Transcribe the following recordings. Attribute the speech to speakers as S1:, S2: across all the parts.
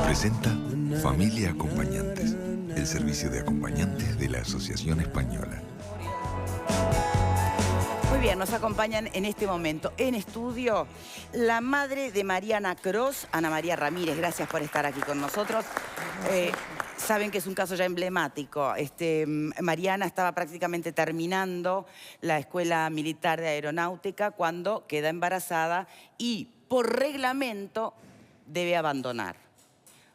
S1: Presenta Familia Acompañantes, el servicio de acompañantes de la Asociación Española.
S2: Muy bien, nos acompañan en este momento en estudio la madre de Mariana Cros, Ana María Ramírez. Gracias por estar aquí con nosotros. Saben que es un caso ya emblemático. Mariana estaba prácticamente terminando la Escuela Militar de Aeronáutica cuando queda embarazada y por reglamento debe abandonar.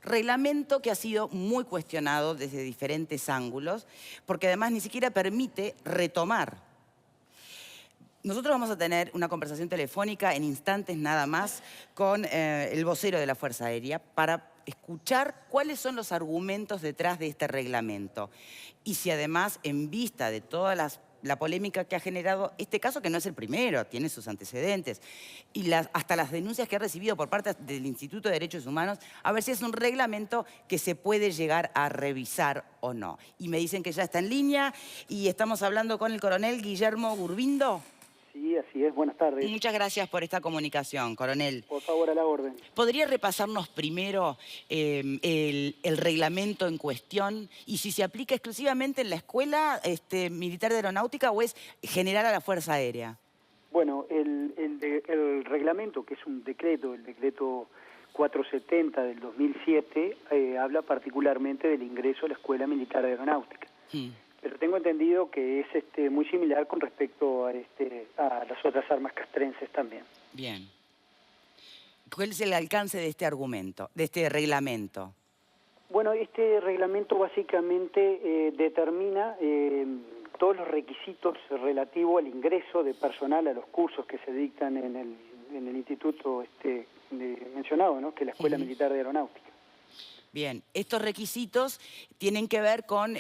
S2: Reglamento que ha sido muy cuestionado desde diferentes ángulos, porque además ni siquiera permite retomar. Nosotros vamos a tener una conversación telefónica en instantes nada más con el vocero de la Fuerza Aérea para escuchar cuáles son los argumentos detrás de este reglamento. Y si además, en vista de toda la polémica que ha generado este caso, que no es el primero, tiene sus antecedentes, y hasta las denuncias que ha recibido por parte del Instituto de Derechos Humanos, a ver si es un reglamento que se puede llegar a revisar o no. Y me dicen que ya está en línea y estamos hablando con el coronel Guillermo Gurbindo.
S3: Sí, así es. Buenas tardes.
S2: Muchas gracias por esta comunicación, coronel.
S3: Por favor, a la orden.
S2: ¿Podría repasarnos primero el reglamento en cuestión y si se aplica exclusivamente en la Escuela Militar de Aeronáutica o es general a la Fuerza Aérea?
S3: Bueno, el reglamento, que es un decreto, el decreto 470 del 2007, habla particularmente del ingreso a la Escuela Militar de Aeronáutica. Pero tengo entendido que es muy similar con respecto a las otras armas castrenses también.
S2: Bien. ¿Cuál es el alcance de este argumento, de este reglamento?
S3: Bueno, este reglamento básicamente determina todos los requisitos relativos al ingreso de personal a los cursos que se dictan en el instituto mencionado, ¿no? Que es la Escuela Militar de Aeronáutica.
S2: Bien, estos requisitos tienen que ver con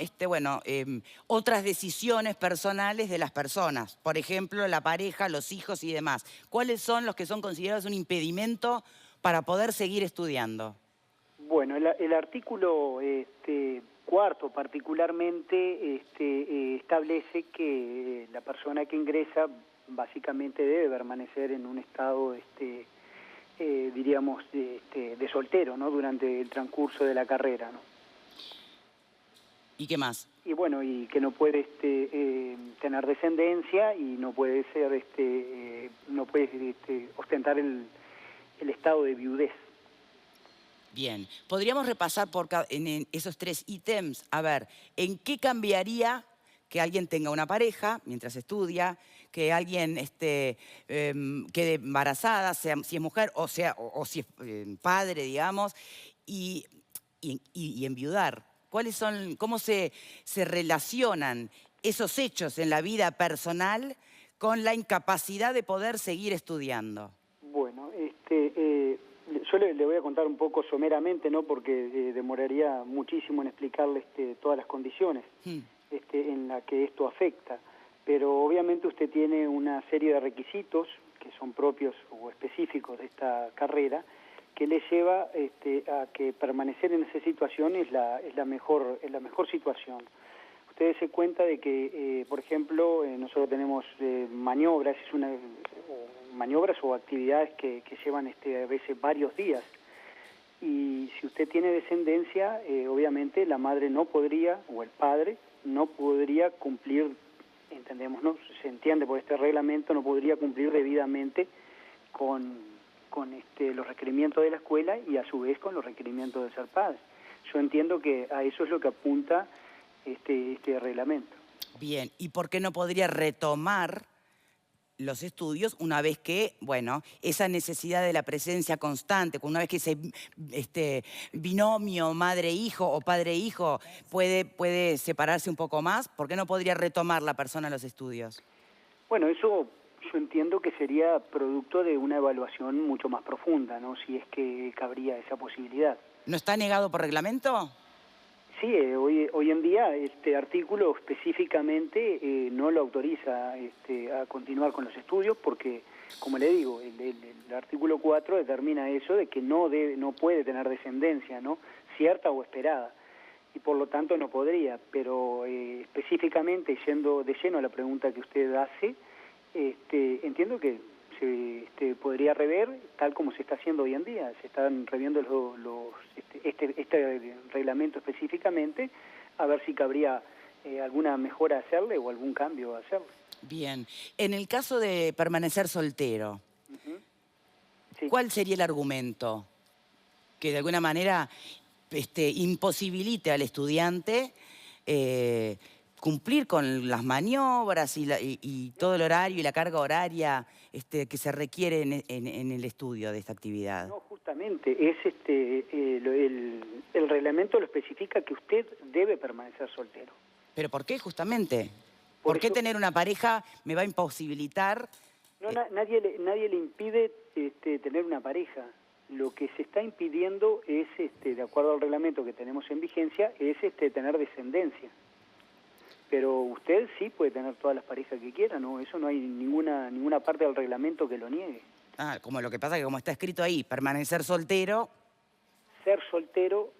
S2: otras decisiones personales de las personas. Por ejemplo, la pareja, los hijos y demás. ¿Cuáles son los que son considerados un impedimento para poder seguir estudiando?
S3: Bueno, el artículo cuarto particularmente establece que la persona que ingresa básicamente debe permanecer en un estado diríamos, de soltero, ¿no? Durante el transcurso de la carrera, ¿no?
S2: ¿Y qué más?
S3: Y bueno, y que no puede tener descendencia y no puede ser, no puede ostentar el estado de viudez.
S2: Bien, podríamos repasar en esos tres ítems, a ver, ¿en qué cambiaría que alguien tenga una pareja mientras estudia, que alguien quede embarazada, si es mujer o si es padre, digamos, y enviudar? ¿Cómo se relacionan esos hechos en la vida personal con la incapacidad de poder seguir estudiando?
S3: Bueno, yo le voy a contar un poco someramente, ¿no? Porque demoraría muchísimo en explicarle todas las condiciones en las que esto afecta. Pero obviamente usted tiene una serie de requisitos que son propios o específicos de esta carrera que le lleva a que permanecer en esa situación es la mejor situación. Ustedes se cuenta de que, por ejemplo, nosotros tenemos maniobras, maniobras o actividades que llevan a veces varios días. Y si usted tiene descendencia, obviamente la madre no podría, o el padre, no podría cumplir, entendemos, ¿no? Se entiende por este reglamento, no podría cumplir debidamente con los requerimientos de la escuela y a su vez con los requerimientos de ser padre. Yo entiendo que a eso es lo que apunta este reglamento.
S2: Bien, ¿y por qué no podría retomar los estudios una vez que, bueno, esa necesidad de la presencia constante, una vez que ese binomio madre-hijo o padre-hijo puede separarse un poco más? ¿Por qué no podría retomar la persona los estudios?
S3: Bueno, eso yo entiendo que sería producto de una evaluación mucho más profunda, ¿no? Si es que cabría esa posibilidad.
S2: ¿No está negado por reglamento?
S3: Sí, hoy en día este artículo específicamente no lo autoriza a continuar con los estudios porque, como le digo, el artículo 4 determina eso de que no puede tener descendencia, ¿no? Cierta o esperada, y por lo tanto no podría, pero específicamente yendo de lleno a la pregunta que usted hace, entiendo que se podría rever tal como se está haciendo hoy en día. Se están reviendo este reglamento específicamente, a ver si cabría alguna mejora a hacerle o algún cambio a hacerle.
S2: Bien. En el caso de permanecer soltero,
S3: Sí.
S2: ¿cuál sería el argumento que de alguna manera imposibilite al estudiante cumplir con las maniobras y todo el horario y la carga horaria que se requiere en el estudio de esta actividad?
S3: No, justamente, es el reglamento lo especifica que usted debe permanecer soltero.
S2: ¿Pero por qué justamente?
S3: Por
S2: ¿Por qué
S3: eso-
S2: tener una pareja me va a imposibilitar?
S3: No, nadie le impide tener una pareja. Lo que se está impidiendo es, de acuerdo al reglamento que tenemos en vigencia, es tener descendencia. Pero usted sí puede tener todas las parejas que quiera, ¿no? Eso no hay ninguna parte del reglamento que lo niegue.
S2: Ah, como lo que pasa que como está escrito ahí, permanecer soltero.
S3: Ser soltero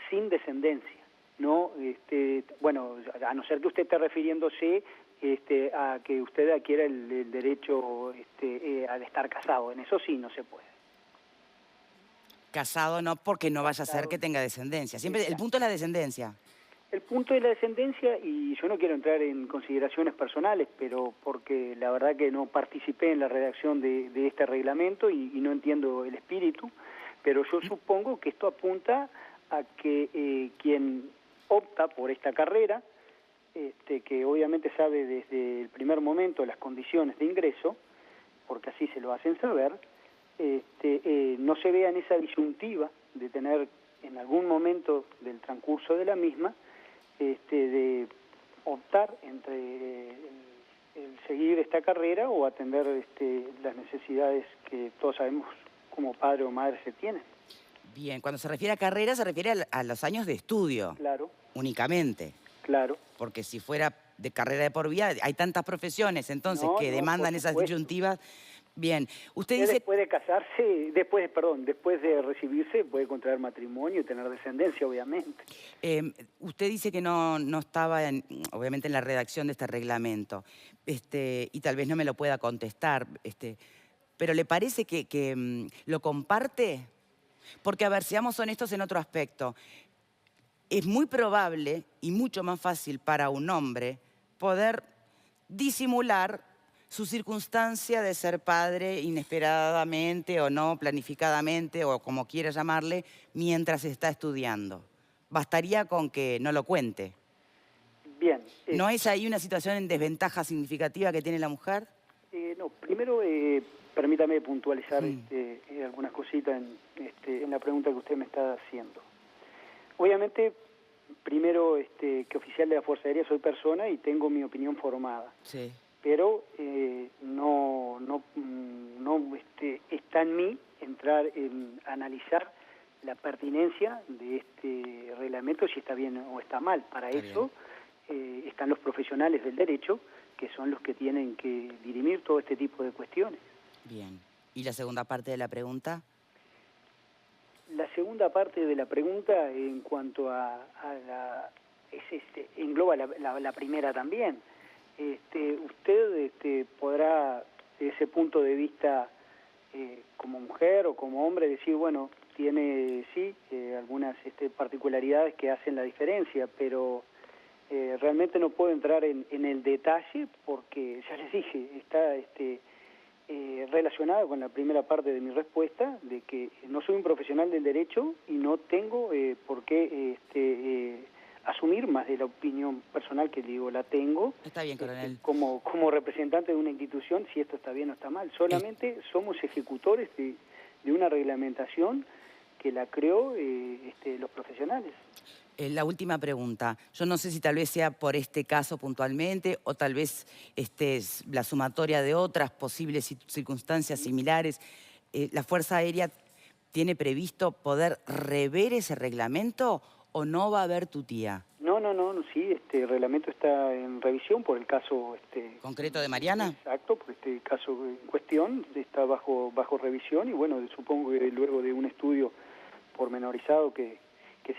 S3: sin descendencia. No, bueno, a no ser que usted esté refiriéndose a que usted adquiera el derecho al estar casado. En eso sí no se puede.
S2: Casado no, porque no vaya a ser
S3: Casado.
S2: que tenga descendencia. Siempre el
S3: Exacto.
S2: punto es la descendencia.
S3: El punto de la descendencia, y yo no quiero entrar en consideraciones personales, pero porque la verdad que no participé en la redacción de este reglamento y no entiendo el espíritu, pero yo supongo que esto apunta a que quien opta por esta carrera, que obviamente sabe desde el primer momento las condiciones de ingreso, porque así se lo hacen saber, no se vea en esa disyuntiva de tener en algún momento del transcurso de la misma de optar entre el seguir esta carrera o atender las necesidades que todos sabemos como padre o madre se tienen.
S2: Bien, cuando se refiere a carrera se refiere a los años de estudio.
S3: Claro.
S2: Únicamente.
S3: Claro.
S2: Porque si fuera de carrera de por vida, hay tantas profesiones entonces que demandan esas disyuntivas. Bien, usted dice...
S3: Después de casarse, después de recibirse, puede contraer matrimonio y tener descendencia, obviamente.
S2: Usted dice que no estaba, obviamente, en la redacción de este reglamento, y tal vez no me lo pueda contestar, pero ¿le parece que lo comparte? Porque, a ver, seamos honestos en otro aspecto. Es muy probable y mucho más fácil para un hombre poder disimular su circunstancia de ser padre inesperadamente o no planificadamente o como quiera llamarle, mientras está estudiando. Bastaría con que no lo cuente.
S3: Bien.
S2: ¿No es ahí una situación en desventaja significativa que tiene la mujer?
S3: No, primero permítame puntualizar algunas cositas en la pregunta que usted me está haciendo. Obviamente, primero que oficial de la Fuerza Aérea soy persona y tengo mi opinión formada.
S2: Sí.
S3: Pero no está en mí entrar en analizar la pertinencia de este reglamento, si está bien o está mal. Para eso están los profesionales del derecho, que son los que tienen que dirimir todo este tipo de cuestiones.
S2: Bien. ¿Y la segunda parte de la pregunta?
S3: La segunda parte de la pregunta, en cuanto a la... engloba la primera también. Usted podrá, desde ese punto de vista, como mujer o como hombre, decir, bueno, tiene, sí, algunas particularidades que hacen la diferencia, pero realmente no puedo entrar en el detalle porque, ya les dije, está relacionado con la primera parte de mi respuesta, de que no soy un profesional del derecho y no tengo por qué asumir más de la opinión personal que digo, la tengo.
S2: Está bien, coronel.
S3: Como representante de una institución, si esto está bien o está mal. Solamente somos ejecutores de una reglamentación que la creó los profesionales.
S2: La última pregunta. Yo no sé si tal vez sea por este caso puntualmente o tal vez es la sumatoria de otras posibles circunstancias similares. ¿La Fuerza Aérea tiene previsto poder rever ese reglamento o no va a haber tutía?
S3: No, sí, el reglamento está en revisión por el caso...
S2: ¿Concreto de Mariana?
S3: Exacto, por este caso en cuestión, está bajo revisión y bueno, supongo que luego de un estudio pormenorizado que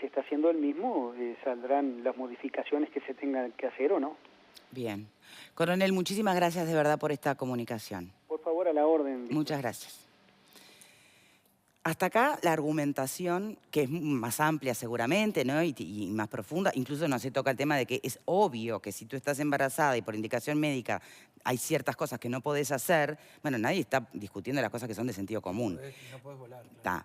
S3: se está haciendo el mismo, saldrán las modificaciones que se tengan que hacer o no.
S2: Bien. Coronel, muchísimas gracias de verdad por esta comunicación.
S3: Por favor, a la orden.
S2: Muchas gracias. Hasta acá la argumentación, que es más amplia seguramente, ¿no? y más profunda, incluso no se toca el tema de que es obvio que si tú estás embarazada y por indicación médica hay ciertas cosas que no podés hacer, bueno, nadie está discutiendo las cosas que son de sentido común.
S4: No podés volar. Claro.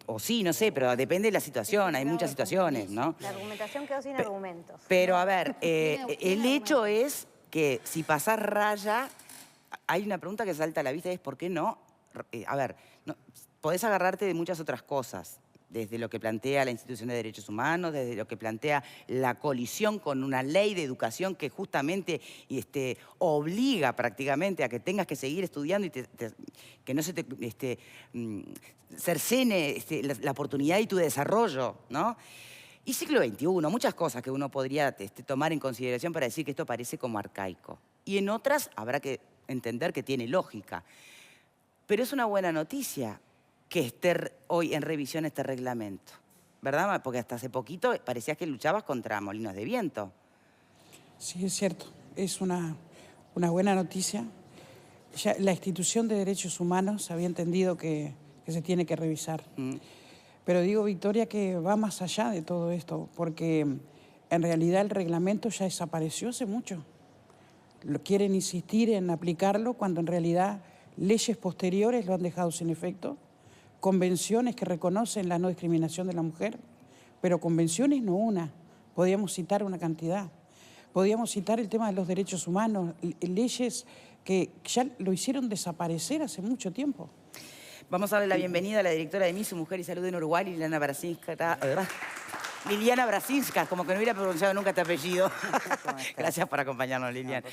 S2: O sí, no sé, pero depende de la situación, hay muchas situaciones, ¿no?
S5: La argumentación quedó sin argumentos.
S2: Pero a ver, el hecho es que si pasás raya, hay una pregunta que salta a la vista y es ¿por qué no? A ver, no, podés agarrarte de muchas otras cosas, desde lo que plantea la Institución de Derechos Humanos, desde lo que plantea la colisión con una ley de educación que justamente obliga prácticamente a que tengas que seguir estudiando y que no se te cercene la oportunidad y tu desarrollo, ¿no? Y siglo XXI, muchas cosas que uno podría tomar en consideración para decir que esto parece como arcaico. Y en otras habrá que entender que tiene lógica. Pero es una buena noticia que esté hoy en revisión este reglamento, ¿verdad? Porque hasta hace poquito parecías que luchabas contra molinos de viento.
S4: Sí, es cierto. Es una buena noticia. Ya la institución de derechos humanos había entendido que se tiene que revisar. Pero digo, Victoria, que va más allá de todo esto, porque en realidad el reglamento ya desapareció hace mucho. Quieren insistir en aplicarlo cuando en realidad leyes posteriores lo han dejado sin efecto, convenciones que reconocen la no discriminación de la mujer, pero convenciones no una, podíamos citar una cantidad. Podíamos citar el tema de los derechos humanos, leyes que ya lo hicieron desaparecer hace mucho tiempo.
S2: Vamos a darle la bienvenida a la directora de MISU Mujer y Salud en Uruguay, Liliana Brasinska, como que no hubiera pronunciado nunca este apellido. Gracias por acompañarnos, Liliana.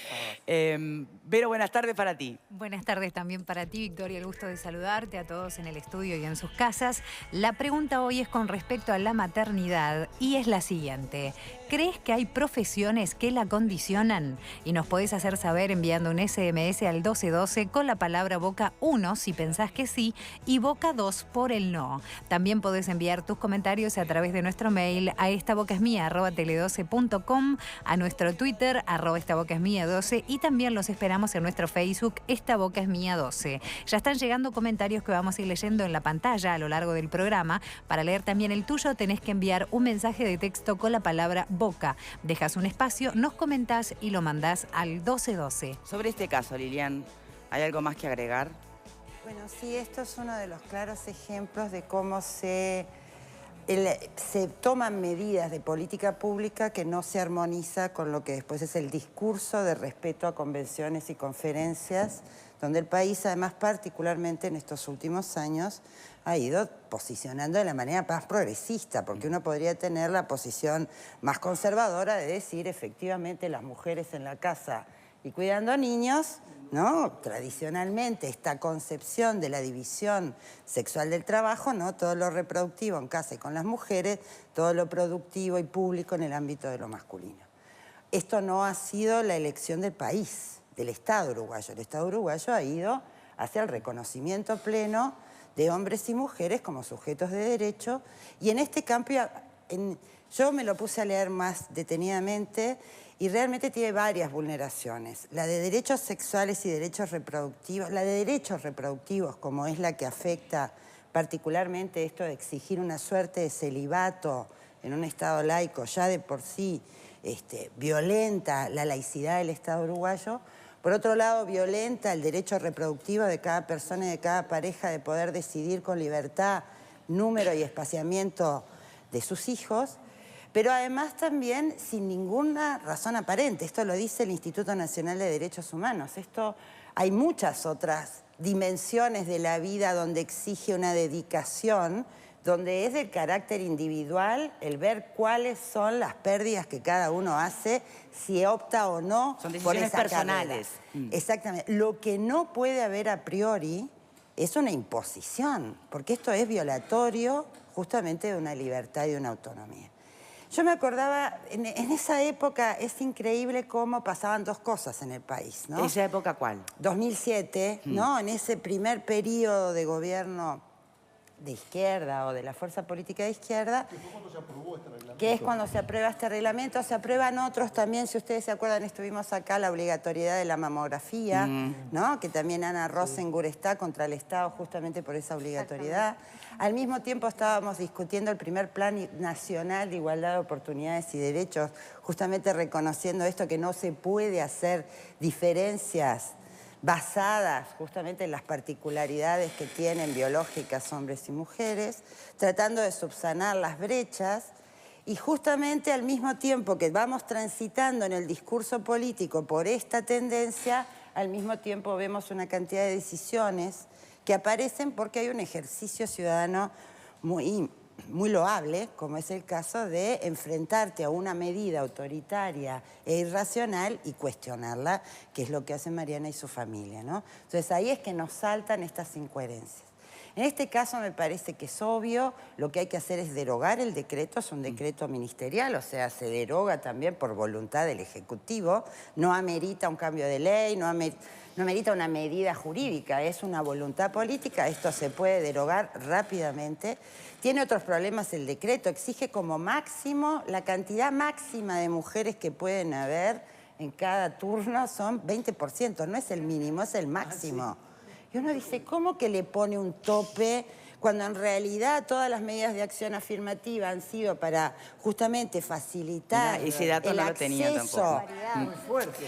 S2: Vero, buenas tardes para ti.
S6: Buenas tardes también para ti, Victoria. El gusto de saludarte a todos en el estudio y en sus casas. La pregunta hoy es con respecto a la maternidad y es la siguiente. ¿Crees que hay profesiones que la condicionan? Y nos podés hacer saber enviando un SMS al 1212 con la palabra boca 1 si pensás que sí y boca 2 por el no. También podés enviar tus comentarios a través de nuestro mail a estabocasmia@tele12.com, a nuestro Twitter @estabocasmia12 y también los esperamos en nuestro Facebook estabocasmia12. Ya están llegando comentarios que vamos a ir leyendo en la pantalla a lo largo del programa. Para leer también el tuyo tenés que enviar un mensaje de texto con la palabra boca. Dejas un espacio, nos comentás y lo mandás al 1212.
S2: Sobre este caso, Lilian, ¿hay algo más que agregar?
S7: Bueno, sí, esto es uno de los claros ejemplos de cómo se toman medidas de política pública que no se armoniza con lo que después es el discurso de respeto a convenciones y conferencias, donde el país, además, particularmente en estos últimos años, ha ido posicionando de la manera más progresista, porque uno podría tener la posición más conservadora de decir, efectivamente, las mujeres en la casa y cuidando a niños, ¿no? Tradicionalmente, esta concepción de la división sexual del trabajo, ¿no? Todo lo reproductivo en casa y con las mujeres, todo lo productivo y público en el ámbito de lo masculino. Esto no ha sido la elección del país, del Estado uruguayo. El Estado uruguayo ha ido hacia el reconocimiento pleno de hombres y mujeres como sujetos de derecho, y en este cambio, yo me lo puse a leer más detenidamente y realmente tiene varias vulneraciones. La de derechos sexuales y derechos reproductivos, la de derechos reproductivos, como es la que afecta particularmente esto de exigir una suerte de celibato en un Estado laico, ya de por sí violenta la laicidad del Estado uruguayo. Por otro lado, violenta el derecho reproductivo de cada persona y de cada pareja de poder decidir con libertad número y espaciamiento de sus hijos, pero además también sin ninguna razón aparente. Esto lo dice el Instituto Nacional de Derechos Humanos. Hay muchas otras dimensiones de la vida donde exige una dedicación, donde es del carácter individual el ver cuáles son las pérdidas que cada uno hace, si opta o no por esa personales. Exactamente. Lo que no puede haber a priori es una imposición, porque esto es violatorio justamente de una libertad y de una autonomía. Yo me acordaba, en esa época es increíble cómo pasaban dos cosas en el país, ¿no?
S2: ¿Esa época cuál?
S7: 2007, ¿no? En ese primer periodo de gobierno de izquierda o de la fuerza política de izquierda. ¿Qué fue cuando se aprobó este reglamento? que es cuando se aprueba este reglamento. Se aprueban otros también, si ustedes se acuerdan, estuvimos acá, la obligatoriedad de la mamografía, ¿no? Que también Ana Rosengur está contra el Estado justamente por esa obligatoriedad. Al mismo tiempo estábamos discutiendo el primer Plan Nacional de Igualdad de Oportunidades y Derechos, justamente reconociendo esto, que no se puede hacer diferencias basadas justamente en las particularidades que tienen biológicas hombres y mujeres, tratando de subsanar las brechas. Y justamente al mismo tiempo que vamos transitando en el discurso político por esta tendencia, al mismo tiempo vemos una cantidad de decisiones que aparecen porque hay un ejercicio ciudadano muy loable, como es el caso de enfrentarte a una medida autoritaria e irracional y cuestionarla, que es lo que hace Mariana y su familia, ¿no? Entonces ahí es que nos saltan estas incoherencias. En este caso me parece que es obvio, lo que hay que hacer es derogar el decreto, es un decreto ministerial, o sea, se deroga también por voluntad del Ejecutivo, no amerita un cambio de ley, no amerita una medida jurídica, es una voluntad política, esto se puede derogar rápidamente. Tiene otros problemas el decreto, exige como máximo, la cantidad máxima de mujeres que pueden haber en cada turno son 20%, no es el mínimo, es el máximo. Y uno dice, ¿cómo que le pone un tope cuando en realidad todas las medidas de acción afirmativa han sido para justamente facilitar
S2: ese dato
S7: el
S2: no lo tenía
S7: acceso?
S2: tampoco.
S7: Muy fuerte.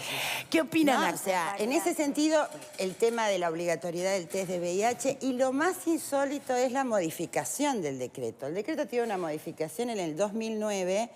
S2: ¿Qué opinan?
S7: No, o sea, en ese sentido, el tema de la obligatoriedad del test de VIH, y lo más insólito es la modificación del decreto. El decreto tiene una modificación en el 2009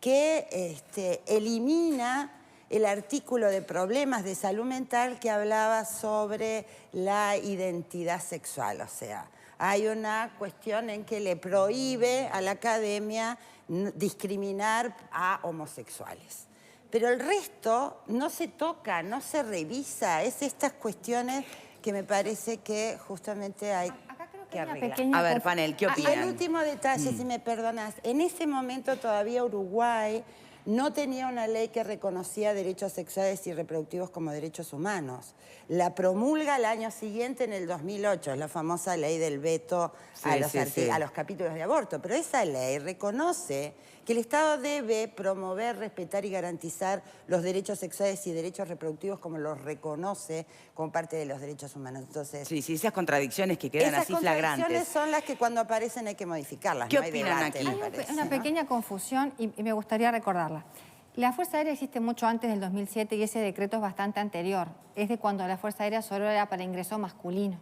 S7: que elimina el artículo de problemas de salud mental que hablaba sobre la identidad sexual. O sea, hay una cuestión en que le prohíbe a la academia discriminar a homosexuales. Pero el resto no se toca, no se revisa. Es estas cuestiones que me parece que justamente hay que arreglar.
S2: A ver, panel, ¿qué opinan?
S7: El último detalle, si me perdonas. En ese momento todavía Uruguay no tenía una ley que reconocía derechos sexuales y reproductivos como derechos humanos. La promulga al año siguiente, en el 2008, es la famosa ley del veto a los capítulos de aborto. Pero esa ley reconoce que el Estado debe promover, respetar y garantizar los derechos sexuales y derechos reproductivos como los reconoce como parte de los derechos humanos. Entonces,
S2: sí, esas contradicciones que quedan así flagrantes.
S7: Esas contradicciones son las que cuando aparecen hay que modificarlas.
S2: ¿Qué
S7: no hay
S2: opinan
S7: debate,
S2: aquí?
S7: me
S5: Hay
S7: parece,
S5: una
S7: ¿no?
S5: pequeña confusión y me gustaría recordarla. La Fuerza Aérea existe mucho antes del 2007 y ese decreto es bastante anterior. Es de cuando la Fuerza Aérea solo era para ingreso masculino.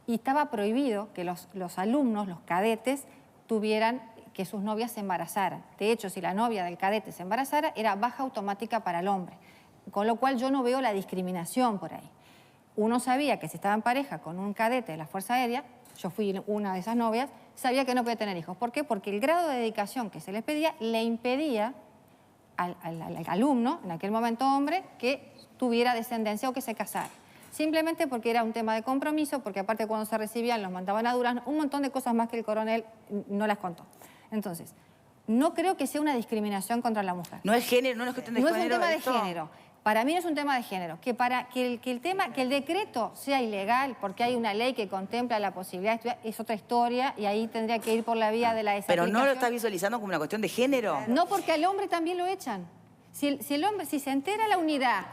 S5: Y estaba prohibido que los alumnos, los cadetes, tuvieran que sus novias se embarazaran. De hecho, si la novia del cadete se embarazara, era baja automática para el hombre. Con lo cual yo no veo la discriminación por ahí. Uno sabía que si estaba en pareja con un cadete de la Fuerza Aérea, yo fui una de esas novias, sabía que no podía tener hijos. ¿Por qué? Porque el grado de dedicación que se les pedía le impedía al alumno, en aquel momento hombre, que tuviera descendencia o que se casara. Simplemente porque era un tema de compromiso, porque aparte cuando se recibían los mandaban a Durazno, un montón de cosas más que el coronel no las contó. Entonces, no creo que sea una discriminación contra la mujer.
S2: No es género, no es cuestión de género.
S5: No es un tema de
S2: esto.
S5: género. Para mí no es un tema de género. Que el decreto sea ilegal porque hay una ley que contempla la posibilidad de estudiar es otra historia y ahí tendría que ir por la vía de la desaplicación.
S2: Pero no lo está visualizando como una cuestión de género.
S5: No, porque al hombre también lo echan. Si el hombre, si se entera la unidad...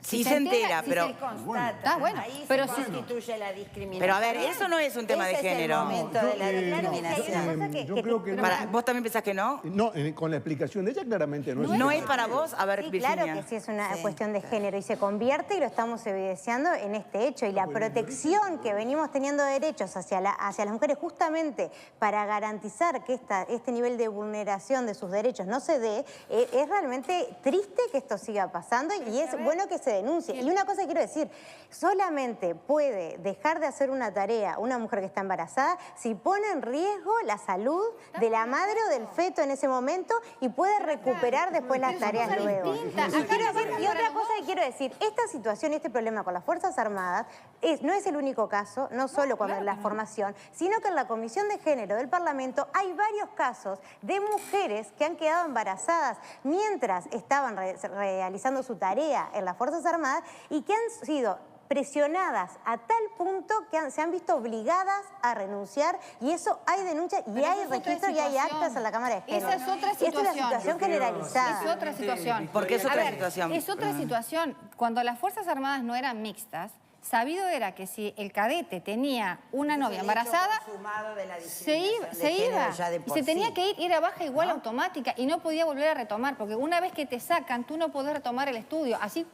S2: Sí se entera, pero...
S7: Se constata,
S5: Está bueno,
S7: ahí
S5: pero
S7: se
S5: sí.
S7: constituye la discriminación.
S2: Pero a ver, eso no es un tema de género.
S7: Ese es el momento de la discriminación.
S8: Yo creo que no.
S2: ¿Vos también pensás que no?
S8: No, con la explicación de ella claramente no es.
S2: ¿No es para vos? A ver,
S9: Sí,
S2: Virginia.
S9: claro que sí es una cuestión de género y se convierte y lo estamos evidenciando en este hecho. Y la protección que venimos teniendo de derechos hacia las mujeres justamente para garantizar que este nivel de vulneración de sus derechos no se dé, es realmente triste que esto siga pasando y es bueno que se denuncie. Y una cosa quiero decir, solamente puede dejar de hacer una tarea una mujer que está embarazada si pone en riesgo la salud de la madre o del feto en ese momento y puede recuperar después las tareas luego. Y otra cosa que quiero decir, esta situación y este problema con las Fuerzas Armadas no es el único caso, no solo cuando la formación, sino que en la Comisión de Género del Parlamento hay varios casos de mujeres que han quedado embarazadas mientras estaban realizando su tarea en las Fuerzas Armadas y que han sido presionadas a tal punto que se han visto obligadas a renunciar, y eso hay denuncias y hay registros y hay actas en la Cámara de Género.
S5: Esa es otra situación.
S9: Esta es una situación generalizada.
S5: Es otra situación.
S2: ¿Por qué es otra situación?
S5: Es otra situación. Cuando las Fuerzas Armadas no eran mixtas, sabido era que si el cadete tenía una novia embarazada, se iba. Y se tenía que ir a baja igual automática y no podía volver a retomar, porque una vez que te sacan, tú no podés retomar el estudio. Así,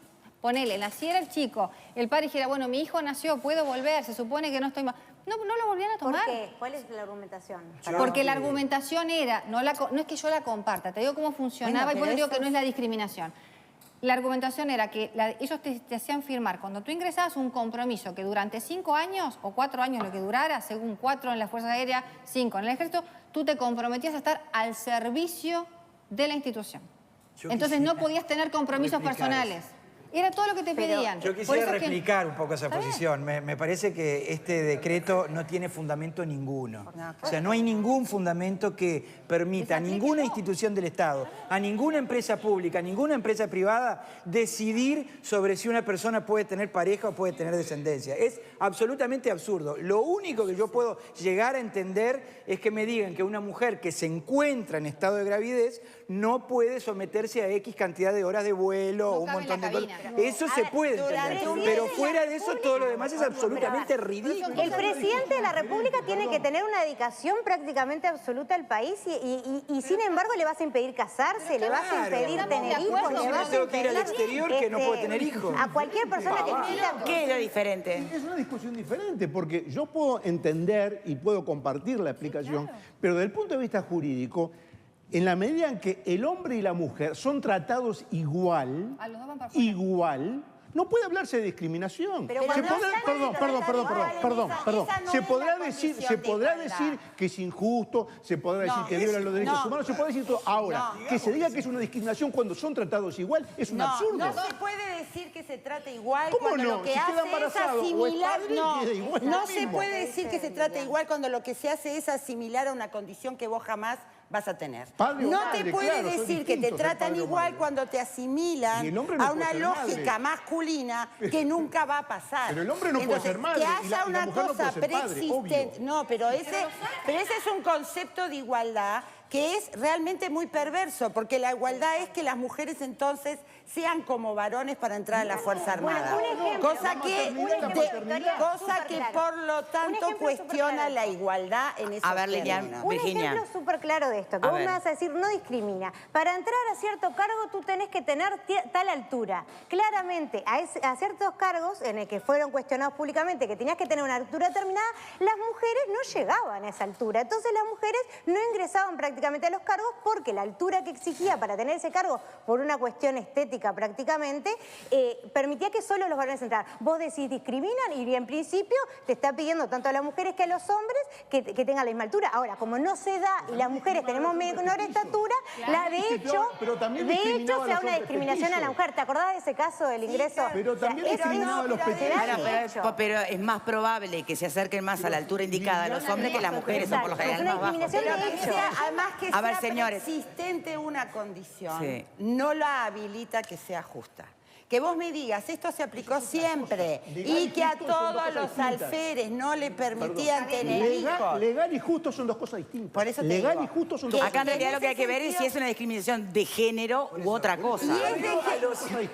S5: ponele, naciera el chico, el padre dijera, bueno, mi hijo nació, puedo volver, se supone que no estoy más. No lo volvían a tomar.
S9: ¿Por qué? ¿Cuál es la argumentación?
S5: Porque la argumentación era, no es que yo la comparta, te digo cómo funcionaba y por eso digo que no es la discriminación. La argumentación era que ellos te hacían firmar, cuando tú ingresabas, un compromiso que durante 5 años o 4 años, lo que durara, según 4 en la Fuerza Aérea, 5 en el Ejército, tú te comprometías a estar al servicio de la institución. Entonces no podías tener compromisos personales. Era todo lo que te pedían.
S10: Yo quisiera replicar un poco esa posición. Me parece que este decreto no tiene fundamento ninguno. O sea, no hay ningún fundamento que permita a ninguna institución del Estado, a ninguna empresa pública, a ninguna empresa privada, decidir sobre si una persona puede tener pareja o puede tener descendencia. Es absolutamente absurdo. Lo único que yo puedo llegar a entender es que me digan que una mujer que se encuentra en estado de gravidez no puede someterse a X cantidad de horas de vuelo o un montón de cosas. Eso se puede entender, pero fuera de eso todo lo demás es absolutamente ridículo.
S9: El presidente de la República tiene que tener una dedicación prácticamente absoluta al país y sin embargo le vas a impedir casarse, le vas a impedir tener hijos, le vas a
S10: tengo que ir al exterior que no puedo tener hijos.
S9: A cualquier persona que quiera.
S2: ¿Qué es lo diferente?
S8: Es una discusión diferente, porque yo puedo entender y puedo compartir la explicación, pero desde el punto de vista jurídico, en la medida en que el hombre y la mujer son tratados igual, no puede hablarse de discriminación. Se podrá decir que es injusto, se podrá decir que violan los derechos humanos, se puede decir todo. Ahora, que se diga que es una discriminación cuando son tratados igual es un absurdo.
S7: No se puede decir que se trata igual
S8: ¿Cómo
S7: cuando
S8: no?
S7: lo que
S8: Si queda
S7: hace es
S8: embarazado o es
S7: asimilar.
S8: padre, queda igual,
S7: No
S8: lo
S7: se
S8: mismo.
S7: puede decir que se trata igual cuando lo que se hace es asimilar a una condición que vos jamás vas a tener.
S8: Padre o
S7: no
S8: madre,
S7: te puede
S8: claro, son
S7: decir que te
S8: distintos,
S7: tratan
S8: padre o
S7: igual
S8: madre.
S7: cuando te asimilan
S8: Y el hombre no
S7: a
S8: puede
S7: una
S8: ser
S7: lógica
S8: madre.
S7: masculina que nunca va a pasar.
S8: Pero el hombre no puede ser madre,
S7: que
S8: y
S7: haya
S8: la
S7: una
S8: mujer no
S7: cosa
S8: puede ser padre,
S7: preexistente.
S8: obvio.
S7: No, pero ese es un concepto de igualdad que es realmente muy perverso, porque la igualdad es que las mujeres entonces sean como varones para entrar a la Fuerza Armada. Cosa que por lo tanto cuestiona la igualdad en esos
S2: A ver, Lilian,
S7: términos.
S9: Un
S2: Virginia.
S9: ejemplo súper claro de esto, que vos me vas a decir, no discrimina. Para entrar a cierto cargo tú tenés que tener tal altura. Claramente, a ciertos cargos en el que fueron cuestionados públicamente, que tenías que tener una altura determinada, las mujeres no llegaban a esa altura. Entonces las mujeres no ingresaban prácticamente a los cargos porque la altura que exigía para tener ese cargo, por una cuestión estética prácticamente, permitía que solo los varones entraran. Vos decís discriminan y en principio te está pidiendo tanto a las mujeres que a los hombres que tengan la misma altura. Ahora, como no se da y las mujeres tenemos menor estatura, de hecho se da una discriminación a la mujer. ¿Te acordás de ese caso del ingreso?
S8: Pero también discriminaba a los petizos.
S2: Pero es más probable que se acerquen más a la altura indicada a los hombres que las mujeres son por lo general más bajos.
S7: Además que
S2: A ver,
S7: sea
S2: señores.
S7: persistente una condición,
S2: Sí.
S7: no la habilita que sea justa. Que vos me digas, esto se aplicó siempre y que a todos los alférez no le permitían tener hijos.
S8: Legal y justo son dos cosas distintas.
S7: Por eso te
S8: legal
S7: digo,
S8: y justo son dos
S2: Acá
S8: cosas
S2: en realidad lo que hay que ver es si es una discriminación de género u otra cosa.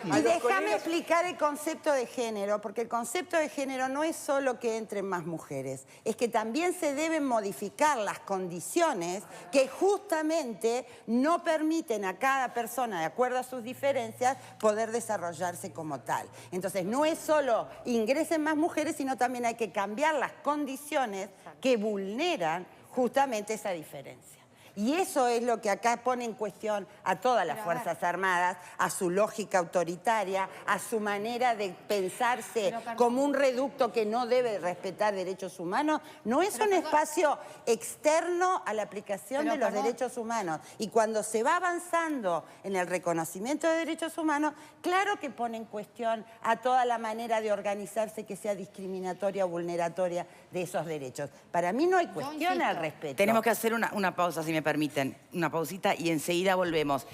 S7: Y déjame explicar el concepto de género, porque el concepto de género no es solo que entren más mujeres, es que también se deben modificar las condiciones que justamente no permiten a cada persona, de acuerdo a sus diferencias, poder desarrollarse como tal. Entonces, no es solo ingresen más mujeres, sino también hay que cambiar las condiciones que vulneran justamente esa diferencia. Y eso es lo que acá pone en cuestión a todas las Fuerzas Armadas, a su lógica autoritaria, a su manera de pensarse como un reducto que no debe respetar derechos humanos. No es un espacio externo a la aplicación de los derechos humanos. Y cuando se va avanzando en el reconocimiento de derechos humanos, claro que pone en cuestión a toda la manera de organizarse que sea discriminatoria o vulneratoria de esos derechos. Para mí no hay cuestión al respecto.
S2: Tenemos que hacer una pausa, si me permiten. Una pausita y enseguida volvemos.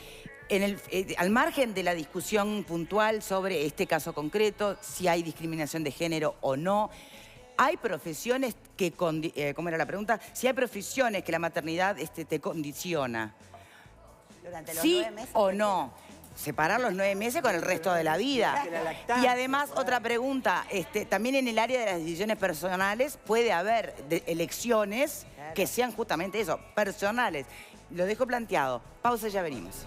S2: al margen de la discusión puntual sobre este caso concreto, si hay discriminación de género o no, hay profesiones que, ¿cómo era la pregunta? Si hay profesiones que la maternidad te condiciona.
S7: Durante los
S2: ¿Sí
S7: 9 meses,
S2: o no? Separar los 9 meses con el resto de la vida. Y además, otra pregunta, también en el área de las decisiones personales puede haber elecciones que sean justamente eso, personales. Lo dejo planteado. Pausa y ya venimos.